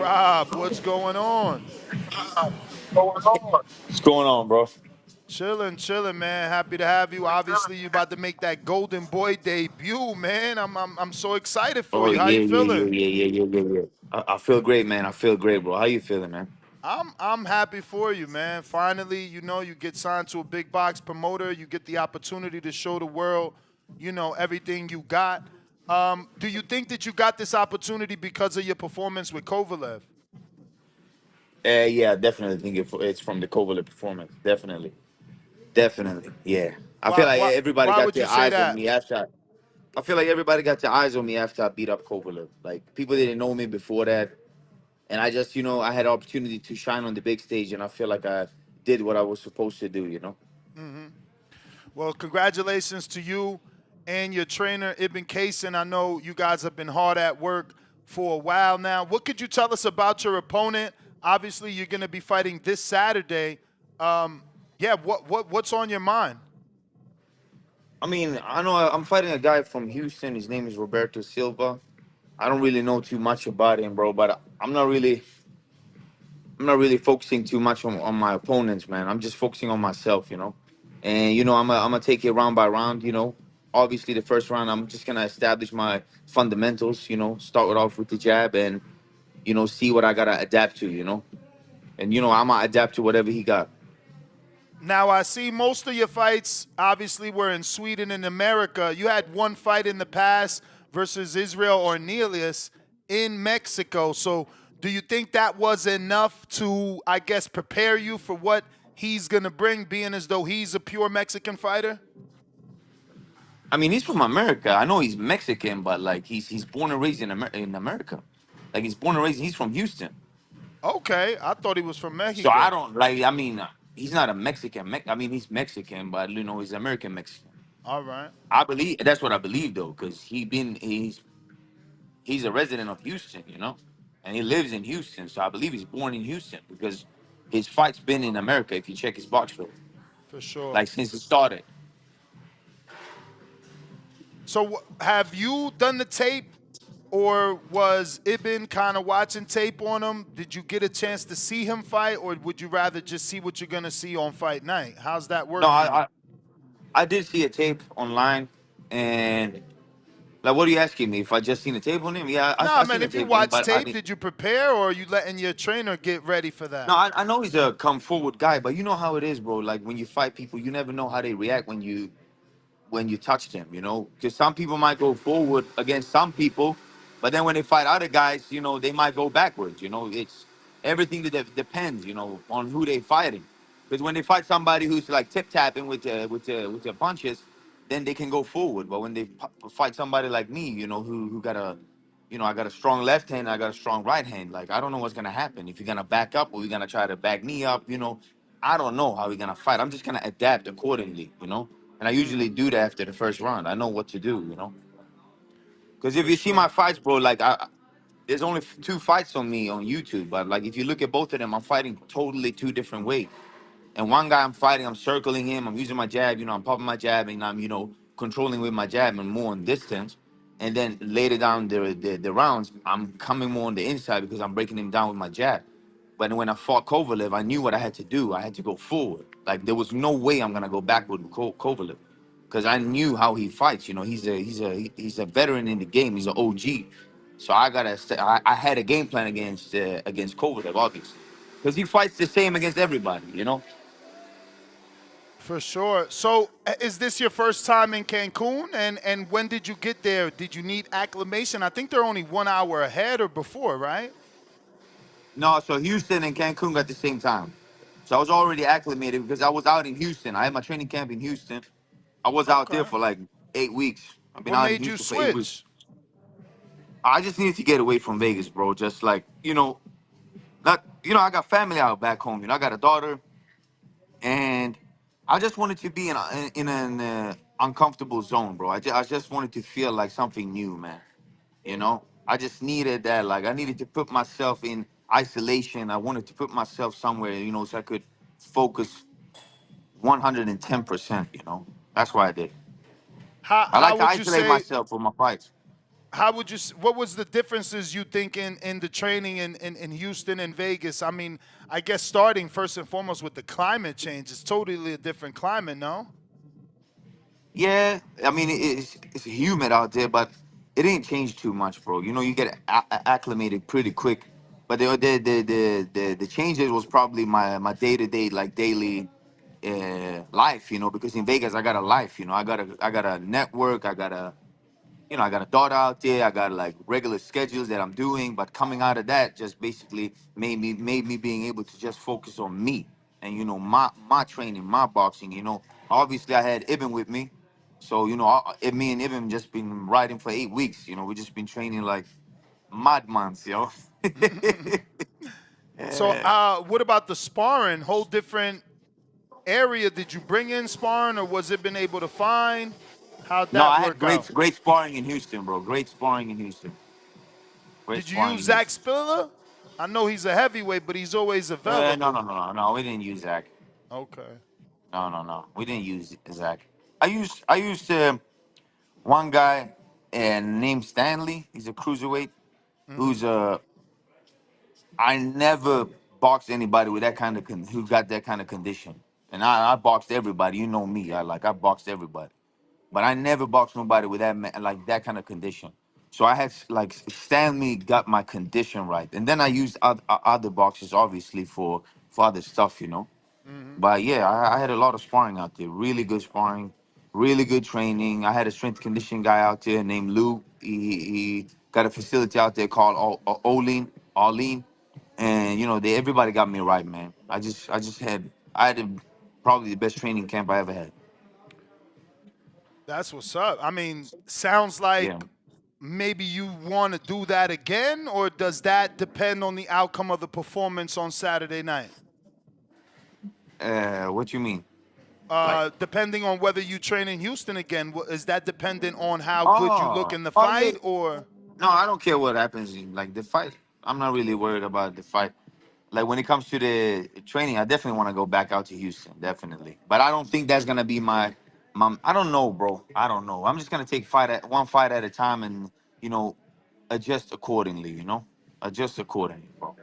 Rob, what's going on? What's going on, bro? Chilling, chilling, man. Happy to have you. Obviously, you about to make that Golden Boy debut, man. I'm so excited for Oh you. How yeah, you yeah, yeah, feeling? yeah, yeah, yeah, yeah, yeah. I feel great, man. I feel great, bro. How you feeling, man? I'm happy for you, man. Finally, you get signed to a big box promoter. You get the opportunity to show the world, everything you got. Do you think that you got this opportunity because of your performance with Kovalev? Yeah, I definitely think it's from the Kovalev performance. Definitely, definitely, yeah. I feel Why like why everybody why got would you their say eyes on that? me after. I feel like everybody got their eyes on me after I beat up Kovalev. Like people didn't know me before that, and I just, I had opportunity to shine on the big stage, and I feel like I did what I was supposed to do. hmm Well, congratulations to you and your trainer, Ibn Kaysen. I know you guys have been hard at work for a while now. What could you tell us about your opponent? Obviously, you're going to be fighting this Saturday. Um, yeah, what's on your mind? I mean, I know I'm fighting a guy from Houston. His name is Roberto Silva. I don't really know too much about him, bro, but I'm not really focusing too much on my opponents, man. I'm just focusing on myself. And I'm gonna take it round by round. Obviously the first round I'm just gonna establish my fundamentals, start it off with the jab and see what I gotta adapt to. And I'm gonna adapt to whatever he got. Now, I see most of your fights obviously were in Sweden and America. You had one fight in the past versus Israel Ornelius in Mexico. So, do you think that was enough to, I guess, prepare you for what he's going to bring, being as though he's a pure Mexican fighter? I mean, he's from America. I know he's Mexican, but like he's born and raised in America. Like he's born and raised. He's from Houston. Okay, I thought he was from So I Mexico. don't like. I mean, he's not a Mexican. I mean, he's Mexican, but he's American Mexican. All right. I believe that's what I believe though, because he's a resident of Houston, and he lives in Houston. So I believe he's born in Houston because his fights been in America. If you check his box score, For sure. like since it started. So, have you done the tape, or was Ibn kind of watching tape on him? Did you get a chance to see him fight, or would you rather just see what you're gonna see on fight night? How's that No, work for I you? I, I did see a tape online, and like, what are you asking me? If I just seen a tape on him? Yeah, Nah, I man. seen a If you tape on him, watch but I tape, didn't. did you prepare, or are you letting your trainer get ready for No, that? I know he's a come forward guy, but you know how it is, bro. Like when you fight people, you never know how they react when you touch them. Because some people might go forward against some people, but then when they fight other guys, they might go backwards. It's everything that depends, on who they fighting. Because when they fight somebody who's like tip tapping with their punches, then they can go forward. But when they fight somebody like me, who got I got a strong left hand, I got a strong right hand. Like I don't know what's gonna happen if you're gonna back up or you're gonna try to back me up. I don't know how we're gonna fight. I'm just gonna adapt accordingly. And I usually Mm-hmm. do that after the first round. I know what to do. Because if For you see my sure. fights, bro, like there's only two fights on me on YouTube, but like if you look at both of them, I'm fighting totally two different ways. And one guy I'm fighting, I'm circling him, I'm using my jab, I'm popping my jab, and I'm controlling with my jab and more on distance. And then later down the rounds, I'm coming more on the inside because I'm breaking him down with my jab. But when I fought Kovalev, I knew what I had to do. I had to go forward. Like there was no way I'm gonna go backward with Kovalev, because I knew how he fights. He's a veteran in the game. He's an OG. So I had a game plan against Kovalev, obviously, because he fights the same against everybody. For sure. So, is this your first time in Cancun? And when did you get there? Did you need acclimation? I think they're only 1 hour ahead or before, right? No, so Houston and Cancun got the same time. So I was already acclimated because I was out in Houston. I had my training camp in Houston. I was out there Okay. for like 8 weeks. I've been What out in made you Houston for 8 weeks. switch? I just needed to get away from Vegas, bro. Just like, not I got family out back home. I got a daughter, and I just wanted to be in an uncomfortable zone, bro. I just wanted to feel like something new, man. I just needed that. Like I needed to put myself in isolation. I wanted to put myself somewhere, so I could focus 110%. That's why I did. How I like how to would you isolate say myself for my fights. how would you? What was the differences you think in the training in Houston and Vegas? I mean, I guess starting first and foremost with the climate change, it's totally a different climate, no? Yeah, I mean it's humid out there, but it ain't changed too much, bro. You know, you get acclimated pretty quick. But the changes was probably my day to day, like daily life. You know, because in Vegas I got a life. You know, I got a network. I got a daughter out there. I got like regular schedules that I'm doing. But coming out of that, just basically made me being able to just focus on me and my training, my boxing. Obviously I had Ibn with me, so me and Ibn just been riding for 8 weeks. We just been training like madmans. So, Yeah. what about the sparring? Whole different area. Did you bring in sparring, or was it been able to find? How'd No, that I had work out? great sparring in Houston, bro. Great sparring in Houston. Great Did you sparring use in Zach Houston. Spiller? I know he's a heavyweight, but he's always No, available. no, no, no, no. We didn't use Zach. Okay. No, no, no. We didn't use Zach. I used one guy named Stanley. He's a cruiserweight. Hmm. Who's I never boxed anybody with that kind of who got that kind of condition. And I boxed everybody. You know me. I boxed everybody. But I never boxed nobody with like that kind of condition. So I had like Stanley got my condition right, and then I used other boxers obviously for other stuff. Hmm. But yeah, I had a lot of sparring out there. Really good sparring, really good training. I had a strength conditioning guy out there named Lou. He got a facility out there called Olean, and everybody got me right, man. I had probably the best training camp I ever had. That's what's up. I mean, sounds like Yeah. maybe you want to do that again, or does that depend on the outcome of the performance on Saturday night? What you mean? Like, Depending on whether you train in Houston again, is that dependent on how good you look oh, in the oh yeah. fight, or? No, I don't care what happens in like the fight. I'm not really worried about the fight. Like when it comes to the training, I definitely want to go back out to Houston, definitely. But I don't think that's gonna be my. I don't know, bro. I don't know. I'm just gonna take one fight at a time and you know adjust accordingly. Adjust accordingly, bro.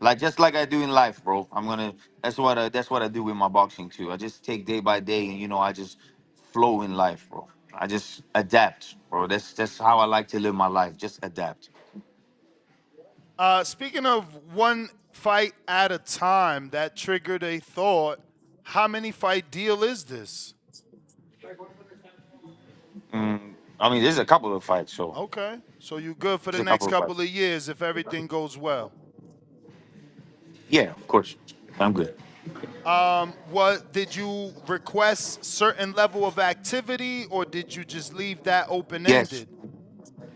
Like just like I do in life, bro. I'm gonna. That's what I do with my boxing too. I just take day by day, and I just flow in life, bro. I just adapt, bro. That's how I like to live my life. Just adapt. Speaking of one fight at a time, that triggered a thought. How many fight deal is this? I mean, there's a couple of fights, so Okay, so you good for the there's a next couple of couple fights. of years if everything goes well. Yeah, of course. I'm good. What did you request certain level of activity, or did you just leave that open Yes, ended?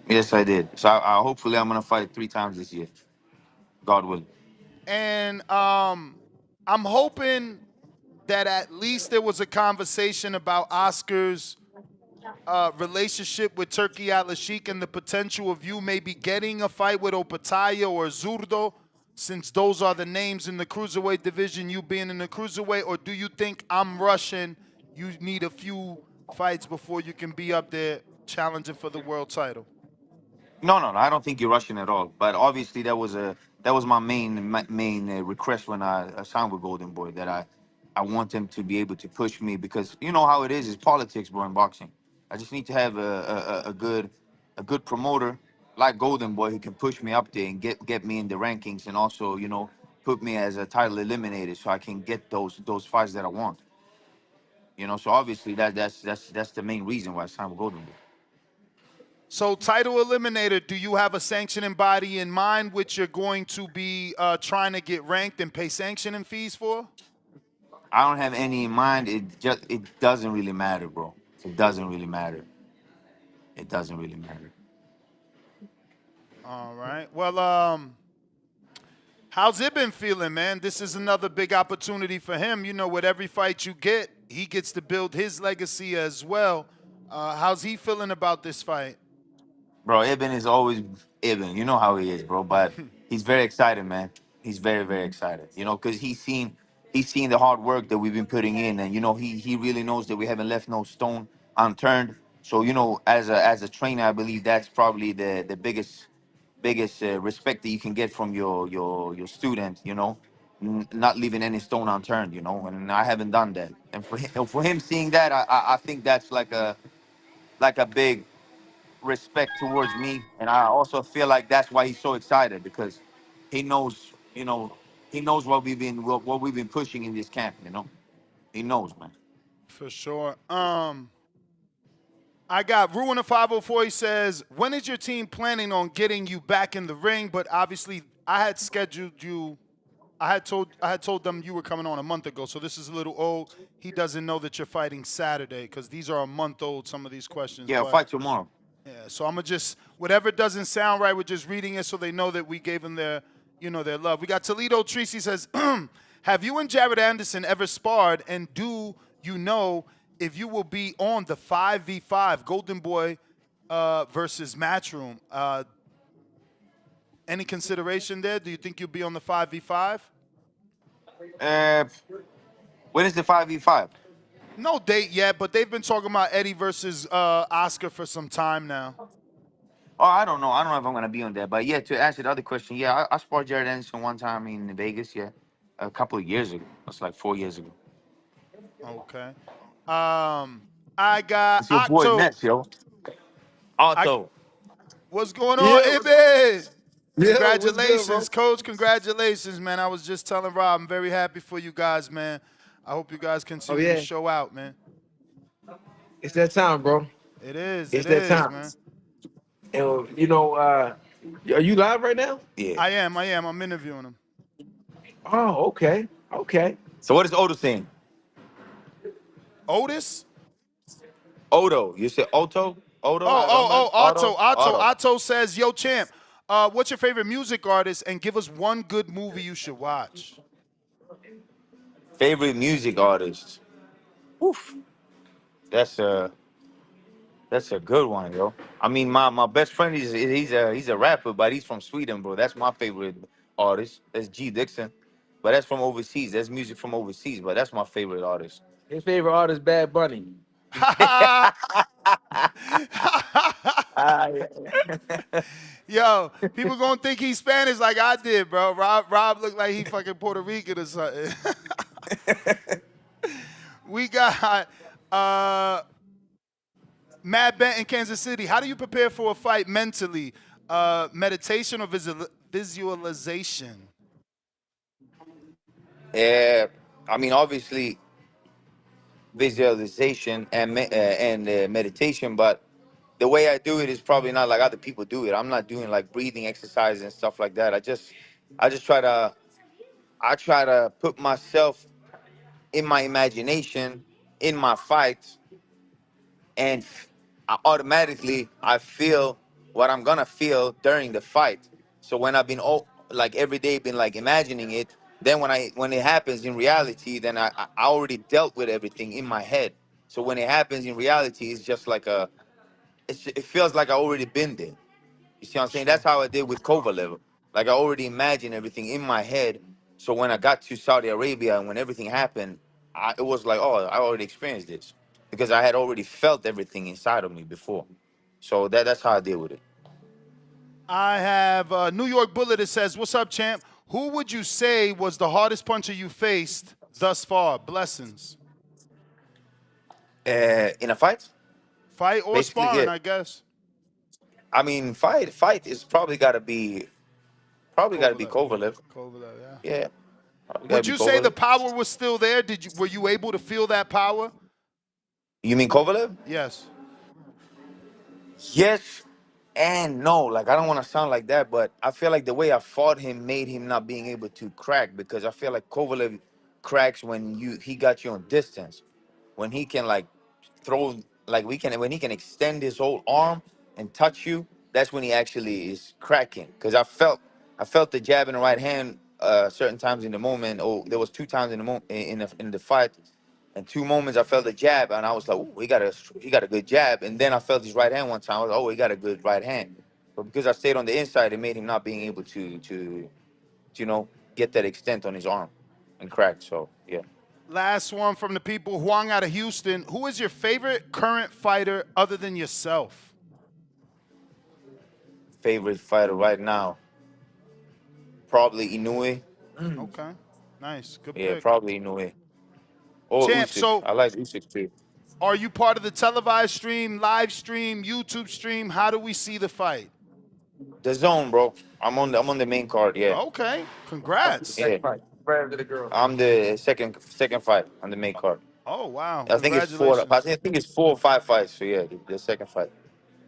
yes, I did. So hopefully I'm gonna fight 3 times this year, God willing. And I'm hoping that at least there was a conversation about Oscar's relationship with Turkey Al Sheikh and the potential of you maybe getting a fight with Opataya or Zurdo, since those are the names in the cruiserweight division, you being in the cruiserweight, or do you think I'm Russian? You need a few fights before you can be up there challenging for the world title. No, no, no. I don't think you're rushing at all. But obviously, that was my main request when I signed with Golden Boy. That I want them to be able to push me because you know how it is. It's politics, bro, in boxing. I just need to have a good promoter like Golden Boy who can push me up there and get me in the rankings and also put me as a title eliminator so I can get those fights that I want. So obviously that's the main reason why I signed with Golden Boy. So, title eliminator, do you have a sanctioning body in mind which you're going to be trying to get ranked and pay sanctioning fees for? I don't have any in mind. It doesn't really matter, bro. It doesn't really matter. It doesn't really matter. All right. Well, how's it been feeling, man? This is another big opportunity for him. With every fight you get, he gets to build his legacy as well. How's he feeling about this fight? Bro, Ibn is always Ibn. You know how he is, bro. But he's very excited, man. He's very, very excited. Because he's seen the hard work that we've been putting in, and he really knows that we haven't left no stone unturned. So as a trainer, I believe that's probably the biggest respect that you can get from your student. Not leaving any stone unturned. And I haven't done that. And for him seeing that, I think that's like a big respect towards me. And I also feel like that's why he's so excited, because he knows, he knows what we've been pushing in this camp. He knows, man. For sure. I got Ruin a 504. He says, when is your team planning on getting you back in the ring? But obviously, I had scheduled you. I had told them you were coming on a month ago, so this is a little old. He doesn't know that you're fighting Saturday because these are a month old. Some of these questions, Yeah, I'll but fight tomorrow. yeah. So I'm gonna just whatever doesn't sound right, we're just reading it so they know that we gave them their love. We got Toledo Tracy says, have you and Jared Anderson ever sparred, and do you know if you will be on the 5v5 Golden Boy versus Matchroom? Any consideration there? Do you think you'll be on the 5v5? Uh, when is the 5v5? No date yet, but they've been talking about Eddie versus Oscar for some time now. Oh, I don't know. I don't know if I'm gonna be on that. But yeah, to answer the other question, yeah, I sparred Jared Anderson one time in Vegas. Yeah, a couple of years ago. That's like 4 years ago. Okay. I got It's your boy Octo. Ness, yo. I Otto. What's going on, Yeah, Ibid? yeah, what's good, bro? Congratulations, coach. Congratulations, man. I was just telling Rob, I'm very happy for you guys, man. I hope you guys Oh continue to yeah, show out, man. it's that time, bro. It It's that is, time. man. And are you live right now? Yeah. I am. I'm interviewing him. Oh, okay, okay. So what is Odo saying? Otis? Odo. You said Otto? Odo? Oh, I don't oh, know. oh, Otto, Otto? Otto, Otto. Otto says, yo, champ, what's your favorite music artist? And give us one good movie you should watch. Favorite music artist? Oof. That's a that's a good one, yo. I mean, my best friend is he's a rapper, but he's from Sweden, bro. That's my favorite artist. That's G Dixon. But that's from overseas. That's music from overseas, but that's my favorite artist. His favorite artist, Bad Bunny. Ah, yeah. Yo, people gonna think he's Spanish like I did, bro. Rob looked like he fucking Puerto Rican or something. We got Matt Bent in Kansas City. How do you prepare for a fight mentally? Meditation or visualization? Yeah, I mean, obviously visualization and meditation, but the way I do it is probably not like other people do it. I'm not doing like breathing exercises and stuff like that. I just try to put myself in my imagination in my fight, and I feel what I'm gonna feel during the fight. So when I've been like every day been like imagining it, then when it happens in reality, then I already dealt with everything in my head. So when it happens in reality, it's just like it feels like I already been there. You see what I'm saying? That's Sure. how I did with Kovalev. Like I already imagined everything in my head. So when I got to Saudi Arabia and when everything happened, it was like, oh, I already experienced this because I had already felt everything inside of me before. So that's how I deal with it. I have New York Bullet that says, what's up, champ? Who would you say was the hardest puncher you faced thus far? Blessings. In a fight, Fight or basically, sparring, yeah. I guess. I mean, fight is probably got to be Kovalev. Kovalev. Kovalev, yeah. Yeah, probably got to Would be you say the Kovalev. power was still there? Were you able to feel that power? You mean Kovalev? Yes. Yes and no. Like I don't want to sound like that, but I feel like the way I fought him made him not being able to crack because I feel like Kovalev cracks when he got you on distance, when he can like throw like we can when he can extend his whole arm and touch you. That's when he actually is cracking. Because I felt the jab in the right hand certain times in the moment. Oh, there was two times in the moment in the fight and two moments I felt a jab and I was like, "Ooh, he got a good jab." And then I felt his right hand one time. I was like, "Oh, he got a good right hand." But because I stayed on the inside, it made him not being able to get that extent on his arm and crack. So yeah. Last one from the people. Huang out of Houston. Who is your favorite current fighter other than yourself? Favorite fighter right now, probably Inoue. Okay. Nice. Good Yeah, pick. probably Inoue. Or Champ, Usyk. so I like Usyk too. are you part of the televised stream, live stream, YouTube stream? How do we see the fight? The Zone, bro. I'm on the main card. Yeah, Okay. That's the Congrats. yeah. second fight. Brand to the girl. I'm the second fight on the main card. Oh, wow. I think it's four. I Congratulations. think it's 4 or 5 fights. So yeah, the second fight.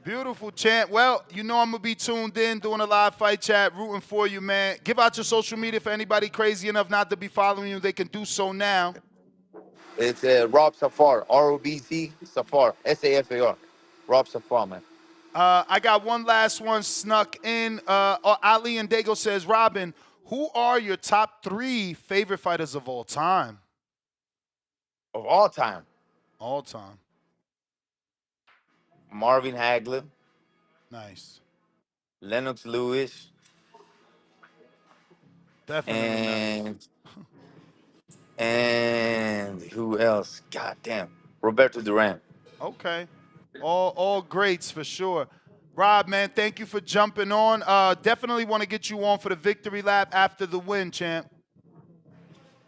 Beautiful, champ. Well, you know I'm going to be tuned in, doing a live fight chat, rooting for you, man. Give out your social media for anybody crazy enough not to be following you. They can do so now. It's Rob Safar. ROBC Safar. SAFAR. Rob Safar, man. I got one last one snuck in. Ali and Dago says, Robin, who are your top 3 favorite fighters of all time? Of all time, All time. Marvin Hagler, Nice. Lennox Lewis, Definitely nice. and who else? God damn, Roberto Duran. Okay. All greats for sure. Rob, man, thank you for jumping on. Definitely want to get you on for the victory lap after the win, champ.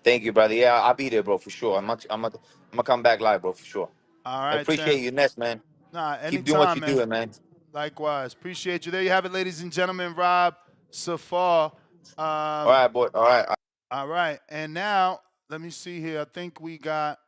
Thank you, brother. Yeah, I'll be there, bro, for sure. I'm gonna come back live, bro, for sure. All I right, appreciate champ. you, Ness, man. Nah, Keep doing what anytime, you're man. doing, man. Likewise. Appreciate you. There you have it, ladies and gentlemen. Rob Safar. All right, boy. All right. All right. And now, let me see here. I think we got